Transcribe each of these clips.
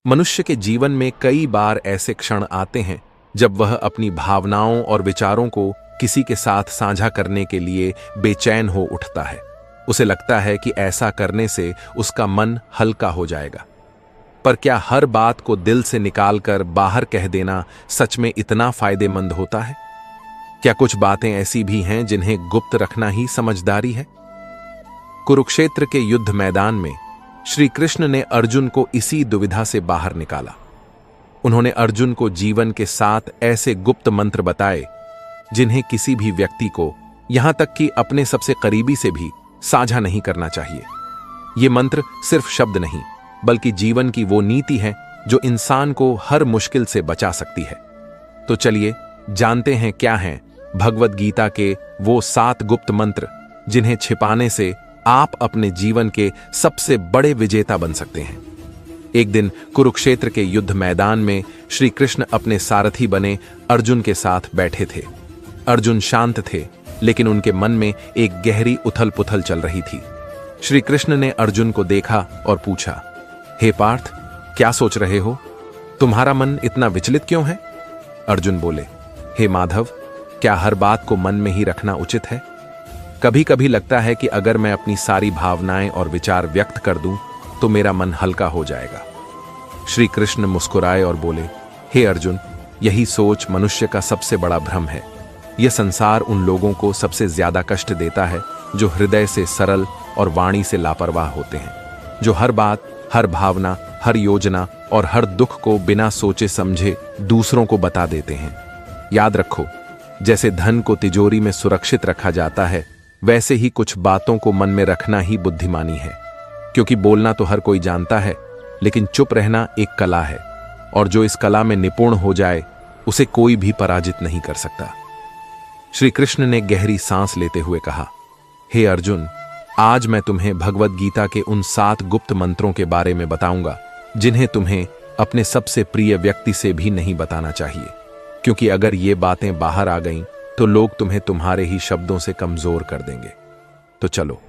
मनुष्य के जीवन में कई बार ऐसे क्षण आते हैं जब वह अपनी भावनाओं और विचारों को किसी के साथ साझा करने के लिए बेचैन हो उठता है। उसे लगता है कि ऐसा करने से उसका मन हल्का हो जाएगा। पर क्या हर बात को दिल से निकालकर बाहर कह देना सच में इतना फायदेमंद होता है? क्या कुछ बातें ऐसी भी हैं जिन्हें गुप्त रखना ही समझदारी है? कुरुक्षेत्र के युद्ध मैदान में श्री कृष्ण ने अर्जुन को इसी दुविधा से बाहर निकाला। उन्होंने अर्जुन को जीवन के 7 ऐसे गुप्त मंत्र बताए जिन्हें किसी भी व्यक्ति को, यहां तक कि अपने सबसे करीबी से भी, साझा नहीं करना चाहिए। ये मंत्र सिर्फ शब्द नहीं, बल्कि जीवन की वो नीति है जो इंसान को हर मुश्किल से बचा सकती है। तो चलिए जानते हैं क्या हैं भगवद गीता के वो 7 गुप्त मंत्र जिन्हें छिपाने से आप अपने जीवन के सबसे बड़े विजेता बन सकते हैं। एक दिन कुरुक्षेत्र के युद्ध मैदान में श्री कृष्ण अपने सारथी बने अर्जुन के साथ बैठे थे। अर्जुन शांत थे, लेकिन उनके मन में एक गहरी उथल पुथल चल रही थी। श्री कृष्ण ने अर्जुन को देखा और पूछा, हे पार्थ, क्या सोच रहे हो? तुम्हारा मन इतना विचलित क्यों है? अर्जुन बोले, हे माधव, क्या हर बात को मन में ही रखना उचित है? कभी कभी लगता है कि अगर मैं अपनी सारी भावनाएं और विचार व्यक्त कर दूं तो मेरा मन हल्का हो जाएगा। श्री कृष्ण मुस्कुराए और बोले, हे अर्जुन, यही सोच मनुष्य का सबसे बड़ा भ्रम है। यह संसार उन लोगों को सबसे ज्यादा कष्ट देता है जो हृदय से सरल और वाणी से लापरवाह होते हैं, जो हर बात, हर भावना, हर योजना और हर दुख को बिना सोचे समझे दूसरों को बता देते हैं। याद रखो, जैसे धन को तिजोरी में सुरक्षित रखा जाता है, वैसे ही कुछ बातों को मन में रखना ही बुद्धिमानी है। क्योंकि बोलना तो हर कोई जानता है, लेकिन चुप रहना एक कला है, और जो इस कला में निपुण हो जाए उसे कोई भी पराजित नहीं कर सकता। श्री कृष्ण ने गहरी सांस लेते हुए कहा, हे अर्जुन, आज मैं तुम्हें भगवद गीता के उन 7 गुप्त मंत्रों के बारे में बताऊंगा जिन्हें तुम्हें अपने सबसे प्रिय व्यक्ति से भी नहीं बताना चाहिए, क्योंकि अगर ये बातें बाहर आ गईं तो लोग तुम्हें तुम्हारे ही शब्दों से कमजोर कर देंगे। तो चलो,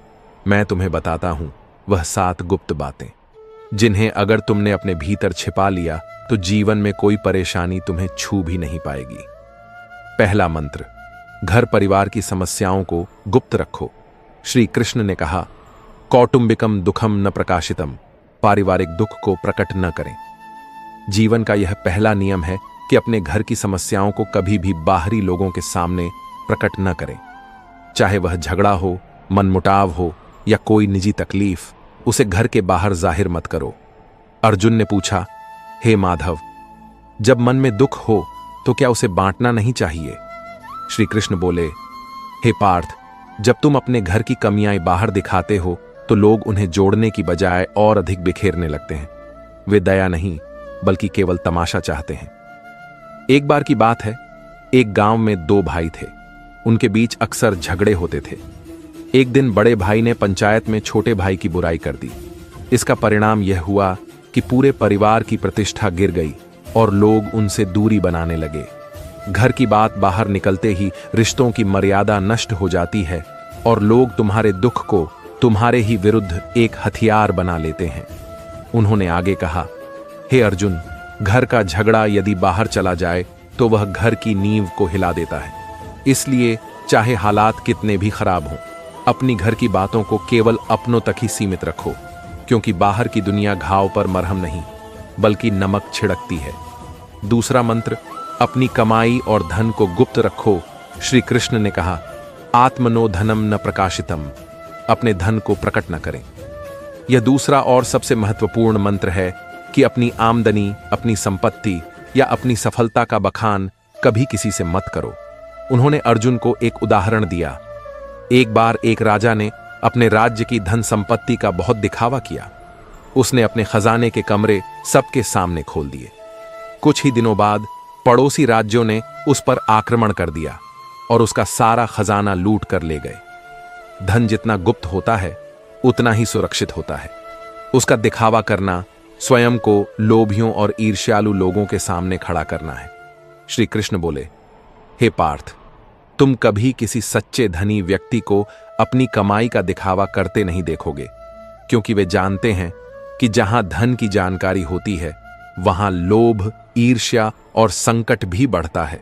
मैं तुम्हें बताता हूं वह 7 गुप्त बातें जिन्हें अगर तुमने अपने भीतर छिपा लिया तो जीवन में कोई परेशानी तुम्हें छू भी नहीं पाएगी। पहला मंत्र, घर परिवार की समस्याओं को गुप्त रखो। श्री कृष्ण ने कहा, कौटुंबिकम दुखम न प्रकाशितम, पारिवारिक दुख को प्रकट न करें। जीवन का यह पहला नियम है कि अपने घर की समस्याओं को कभी भी बाहरी लोगों के सामने प्रकट न करें। चाहे वह झगड़ा हो, मनमुटाव हो या कोई निजी तकलीफ, उसे घर के बाहर जाहिर मत करो। अर्जुन ने पूछा, हे माधव, जब मन में दुख हो तो क्या उसे बांटना नहीं चाहिए? श्री कृष्ण बोले, हे पार्थ, जब तुम अपने घर की कमियां बाहर दिखाते हो तो लोग उन्हें जोड़ने की बजाय और अधिक बिखेरने लगते हैं। वे दया नहीं, बल्कि केवल तमाशा चाहते हैं। एक बार की बात है, एक गांव में 2 भाई थे। उनके बीच अक्सर झगड़े होते थे। एक दिन बड़े भाई ने पंचायत में छोटे भाई की बुराई कर दी। इसका परिणाम यह हुआ कि पूरे परिवार की प्रतिष्ठा गिर गई और लोग उनसे दूरी बनाने लगे। घर की बात बाहर निकलते ही रिश्तों की मर्यादा नष्ट हो जाती है और लोग तुम्हारे दुख को तुम्हारे ही विरुद्ध एक हथियार बना लेते हैं। उन्होंने आगे कहा, हे अर्जुन, घर का झगड़ा यदि बाहर चला जाए तो वह घर की नींव को हिला देता है। इसलिए चाहे हालात कितने भी खराब हों, अपनी घर की बातों को केवल अपनों तक ही सीमित रखो, क्योंकि बाहर की दुनिया घाव पर मरहम नहीं, बल्कि नमक छिड़कती है। दूसरा मंत्र, अपनी कमाई और धन को गुप्त रखो। श्री कृष्ण ने कहा, आत्मनो धनम न प्रकाशितम, अपने धन को प्रकट न करें। यह दूसरा और सबसे महत्वपूर्ण मंत्र है कि अपनी आमदनी, अपनी संपत्ति या अपनी सफलता का बखान कभी किसी से मत करो। उन्होंने अर्जुन को एक उदाहरण दिया। एक बार एक राजा ने अपने राज्य की धन संपत्ति का बहुत दिखावा किया। उसने अपने खजाने के कमरे सबके सामने खोल दिए। कुछ ही दिनों बाद पड़ोसी राज्यों ने उस पर आक्रमण कर दिया और उसका सारा खजाना लूट कर ले गए। धन जितना गुप्त होता है उतना ही सुरक्षित होता है। उसका दिखावा करना स्वयं को लोभियों और ईर्ष्यालु लोगों के सामने खड़ा करना है। श्री कृष्ण बोले, हे पार्थ, तुम कभी किसी सच्चे धनी व्यक्ति को अपनी कमाई का दिखावा करते नहीं देखोगे, क्योंकि वे जानते हैं कि जहां धन की जानकारी होती है वहां लोभ, ईर्ष्या और संकट भी बढ़ता है।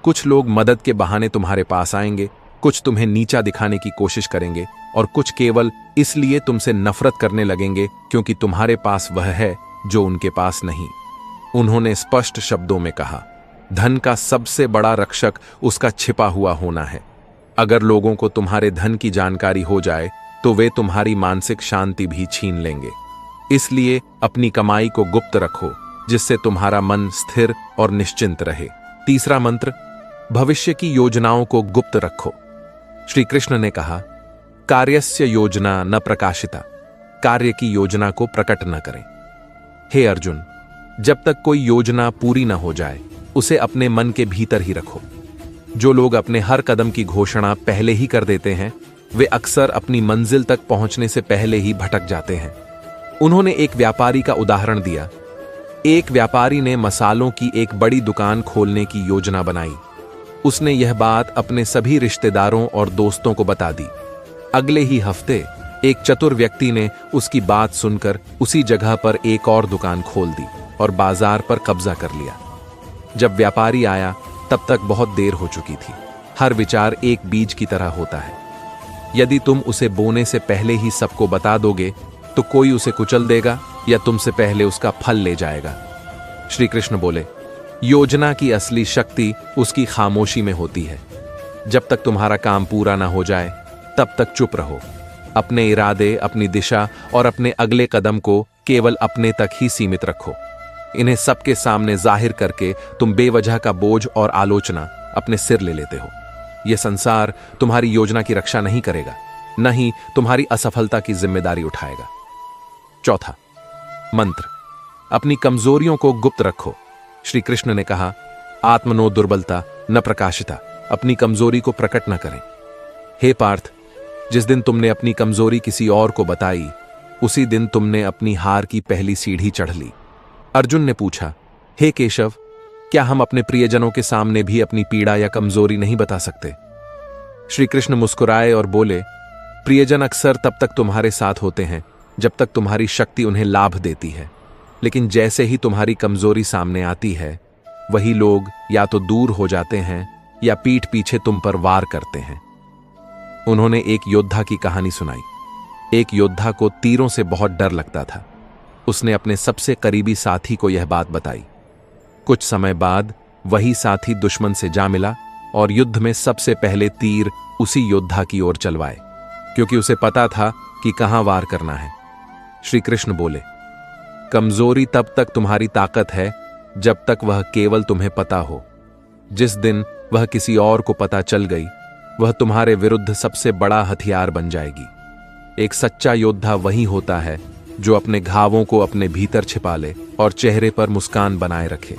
कुछ लोग मदद के बहाने तुम्हारे पास आएंगे, कुछ तुम्हें नीचा दिखाने की कोशिश करेंगे और कुछ केवल इसलिए तुमसे नफरत करने लगेंगे क्योंकि तुम्हारे पास वह है जो उनके पास नहीं। उन्होंने स्पष्ट शब्दों में कहा, धन का सबसे बड़ा रक्षक उसका छिपा हुआ होना है। अगर लोगों को तुम्हारे धन की जानकारी हो जाए तो वे तुम्हारी मानसिक शांति भी छीन लेंगे। इसलिए अपनी कमाई को गुप्त रखो, जिससे तुम्हारा मन स्थिर और निश्चिंत रहे। तीसरा मंत्र, भविष्य की योजनाओं को गुप्त रखो। श्री कृष्ण ने कहा, कार्यस्य योजना न प्रकाशिता, कार्य की योजना को प्रकट न करें। हे अर्जुन, जब तक कोई योजना पूरी न हो जाए उसे अपने मन के भीतर ही रखो। जो लोग अपने हर कदम की घोषणा पहले ही कर देते हैं वे अक्सर अपनी मंजिल तक पहुंचने से पहले ही भटक जाते हैं। उन्होंने एक व्यापारी का उदाहरण दिया। एक व्यापारी ने मसालों की एक बड़ी दुकान खोलने की योजना बनाई। उसने यह बात अपने सभी रिश्तेदारों और दोस्तों को बता दी। अगले ही हफ्ते एक चतुर व्यक्ति ने उसकी बात सुनकर उसी जगह पर एक और दुकान खोल दी और बाजार पर कब्जा कर लिया। जब व्यापारी आया तब तक बहुत देर हो चुकी थी। हर विचार एक बीज की तरह होता है। यदि तुम उसे बोने से पहले ही सबको बता दोगे तो कोई उसे कुचल देगा या तुमसे पहले उसका फल ले जाएगा। श्री कृष्ण बोले, योजना की असली शक्ति उसकी खामोशी में होती है। जब तक तुम्हारा काम पूरा ना हो जाए तब तक चुप रहो। अपने इरादे, अपनी दिशा और अपने अगले कदम को केवल अपने तक ही सीमित रखो। इन्हें सबके सामने जाहिर करके तुम बेवजह का बोझ और आलोचना अपने सिर ले लेते हो। यह संसार तुम्हारी योजना की रक्षा नहीं करेगा, न ही तुम्हारी असफलता की जिम्मेदारी उठाएगा। चौथा मंत्र, अपनी कमजोरियों को गुप्त रखो। श्री कृष्ण ने कहा, आत्मनो दुर्बलता न प्रकाशिता, अपनी कमजोरी को प्रकट न करें। हे पार्थ, जिस दिन तुमने अपनी कमजोरी किसी और को बताई उसी दिन तुमने अपनी हार की पहली सीढ़ी चढ़ ली। अर्जुन ने पूछा, हे केशव, क्या हम अपने प्रियजनों के सामने भी अपनी पीड़ा या कमजोरी नहीं बता सकते? श्री कृष्ण मुस्कुराए और बोले, प्रियजन अक्सर तब तक तुम्हारे साथ होते हैं जब तक तुम्हारी शक्ति उन्हें लाभ देती है, लेकिन जैसे ही तुम्हारी कमजोरी सामने आती है वही लोग या तो दूर हो जाते हैं या पीठ पीछे तुम पर वार करते हैं। उन्होंने एक योद्धा की कहानी सुनाई। एक योद्धा को तीरों से बहुत डर लगता था। उसने अपने सबसे करीबी साथी को यह बात बताई। कुछ समय बाद वही साथी दुश्मन से जा मिला और युद्ध में सबसे पहले तीर उसी योद्धा की ओर चलवाए, क्योंकि उसे पता था कि कहां वार करना है। श्री कृष्ण बोले, कमजोरी तब तक तुम्हारी ताकत है जब तक वह केवल तुम्हें पता हो। जिस दिन वह किसी और को पता चल गई वह तुम्हारे विरुद्ध सबसे बड़ा हथियार बन जाएगी। एक सच्चा योद्धा वही होता है जो अपने घावों को अपने भीतर छिपा ले और चेहरे पर मुस्कान बनाए रखे।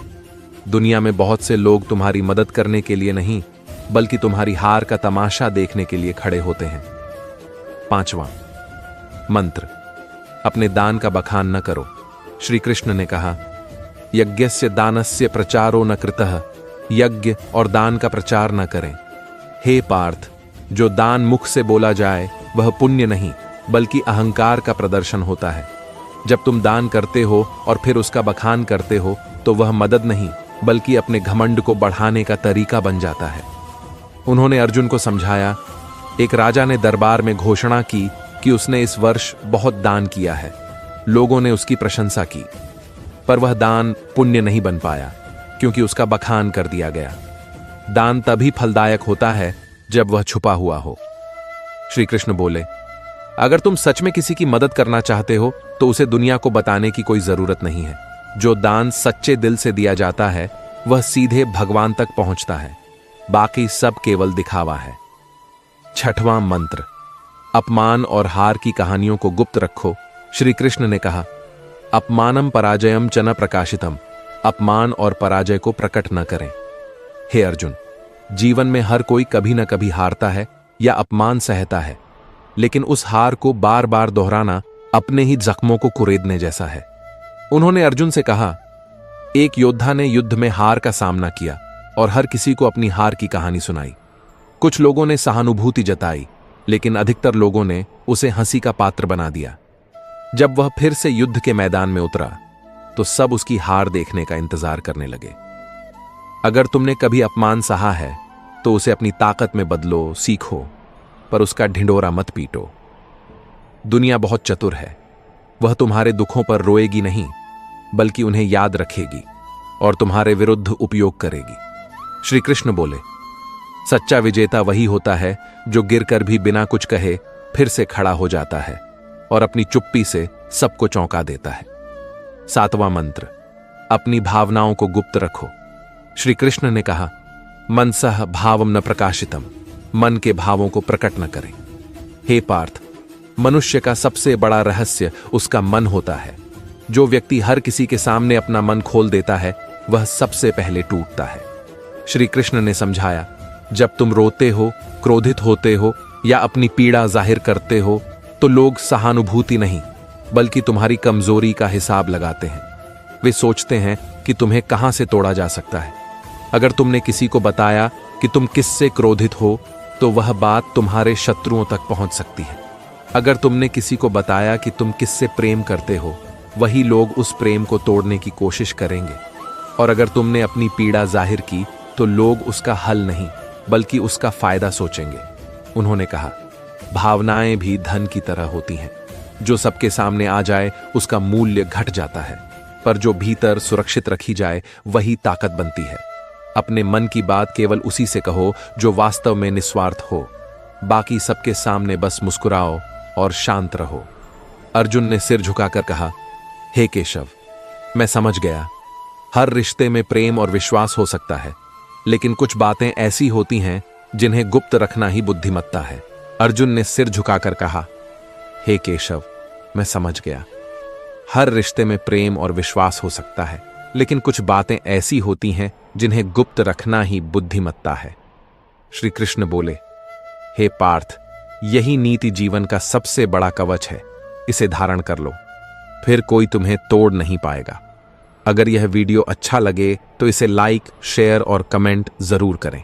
दुनिया में बहुत से लोग तुम्हारी मदद करने के लिए नहीं बल्कि तुम्हारी हार का तमाशा देखने के लिए खड़े होते हैं। पांचवां मंत्र, अपने दान का बखान न करो। श्री कृष्ण ने कहा, यज्ञस्य दानस्य प्रचारो न कृतः, यज्ञ और दान का प्रचार न करें। हे पार्थ, जो दान मुख से बोला जाए वह पुण्य नहीं बल्कि अहंकार का प्रदर्शन होता है। जब तुम दान करते हो और फिर उसका बखान करते हो तो वह मदद नहीं बल्कि अपने घमंड को बढ़ाने का तरीका बन जाता है। उन्होंने अर्जुन को समझाया, एक राजा ने दरबार में घोषणा की कि उसने इस वर्ष बहुत दान किया है। लोगों ने उसकी प्रशंसा की, पर वह दान पुण्य नहीं बन पाया क्योंकि उसका बखान कर दिया गया। दान तभी फलदायक होता है जब वह छुपा हुआ हो। श्री कृष्ण बोले, अगर तुम सच में किसी की मदद करना चाहते हो तो उसे दुनिया को बताने की कोई जरूरत नहीं है। जो दान सच्चे दिल से दिया जाता है वह सीधे भगवान तक पहुंचता है, बाकी सब केवल दिखावा है। छठवां मंत्र, अपमान और हार की कहानियों को गुप्त रखो। श्री कृष्ण ने कहा, अपमानम पराजयम च न प्रकाशितम, अपमान और पराजय को प्रकट न करें। हे अर्जुन, जीवन में हर कोई कभी न कभी हारता है या अपमान सहता है, लेकिन उस हार को बार बार दोहराना अपने ही जख्मों को कुरेदने जैसा है। उन्होंने अर्जुन से कहा, एक योद्धा ने युद्ध में हार का सामना किया और हर किसी को अपनी हार की कहानी सुनाई। कुछ लोगों ने सहानुभूति जताई, लेकिन अधिकतर लोगों ने उसे हंसी का पात्र बना दिया। जब वह फिर से युद्ध के मैदान में उतरा तो सब उसकी हार देखने का इंतजार करने लगे। अगर तुमने कभी अपमान सहा है तो उसे अपनी ताकत में बदलो, सीखो, पर उसका ढिंढोरा मत पीटो। दुनिया बहुत चतुर है, वह तुम्हारे दुखों पर रोएगी नहीं, बल्कि उन्हें याद रखेगी और तुम्हारे विरुद्ध उपयोग करेगी। श्री कृष्ण बोले, सच्चा विजेता वही होता है जो गिरकर भी बिना कुछ कहे फिर से खड़ा हो जाता है और अपनी चुप्पी से सबको चौंका देता है। 7वां मंत्र, अपनी भावनाओं को गुप्त रखो। श्री कृष्ण ने कहा, मनसः भावम न प्रकाशितम, मन के भावों को प्रकट न करें। हे पार्थ, मनुष्य का सबसे बड़ा रहस्य उसका मन होता है। जो व्यक्ति हर किसी के सामने अपना मन खोल देता है वह सबसे पहले टूटता है। श्री कृष्ण ने समझाया, जब तुम रोते हो, क्रोधित होते हो या अपनी पीड़ा जाहिर करते हो तो लोग सहानुभूति नहीं बल्कि तुम्हारी कमजोरी का हिसाब लगाते हैं। वे सोचते हैं कि तुम्हें कहां से तोड़ा जा सकता है। अगर तुमने किसी को बताया कि तुम किससे क्रोधित हो तो वह बात तुम्हारे शत्रुओं तक पहुंच सकती है। अगर तुमने किसी को बताया कि तुम किससे प्रेम करते हो, वही लोग उस प्रेम को तोड़ने की कोशिश करेंगे। और अगर तुमने अपनी पीड़ा जाहिर की तो लोग उसका हल नहीं बल्कि उसका फायदा सोचेंगे। उन्होंने कहा, भावनाएं भी धन की तरह होती हैं, जो सबके सामने आ जाए उसका मूल्य घट जाता है, पर जो भीतर सुरक्षित रखी जाए वही ताकत बनती है। अपने मन की बात केवल उसी से कहो जो वास्तव में निस्वार्थ हो। बाकी सबके सामने बस मुस्कुराओ और शांत रहो। अर्जुन ने सिर झुकाकर कहा, हे केशव, मैं समझ गया। हर रिश्ते में प्रेम और विश्वास हो सकता है, लेकिन कुछ बातें ऐसी होती हैं जिन्हें गुप्त रखना ही बुद्धिमत्ता है। अर्जुन ने सिर झुकाकर कहा, हे केशव, मैं समझ गया। हर रिश्ते में प्रेम और विश्वास हो सकता है, लेकिन कुछ बातें ऐसी होती हैं जिन्हें गुप्त रखना ही बुद्धिमत्ता है। श्री कृष्ण बोले, हे पार्थ, यही नीति जीवन का सबसे बड़ा कवच है। इसे धारण कर लो, फिर कोई तुम्हें तोड़ नहीं पाएगा। अगर यह वीडियो अच्छा लगे तो इसे लाइक, शेयर और कमेंट जरूर करें।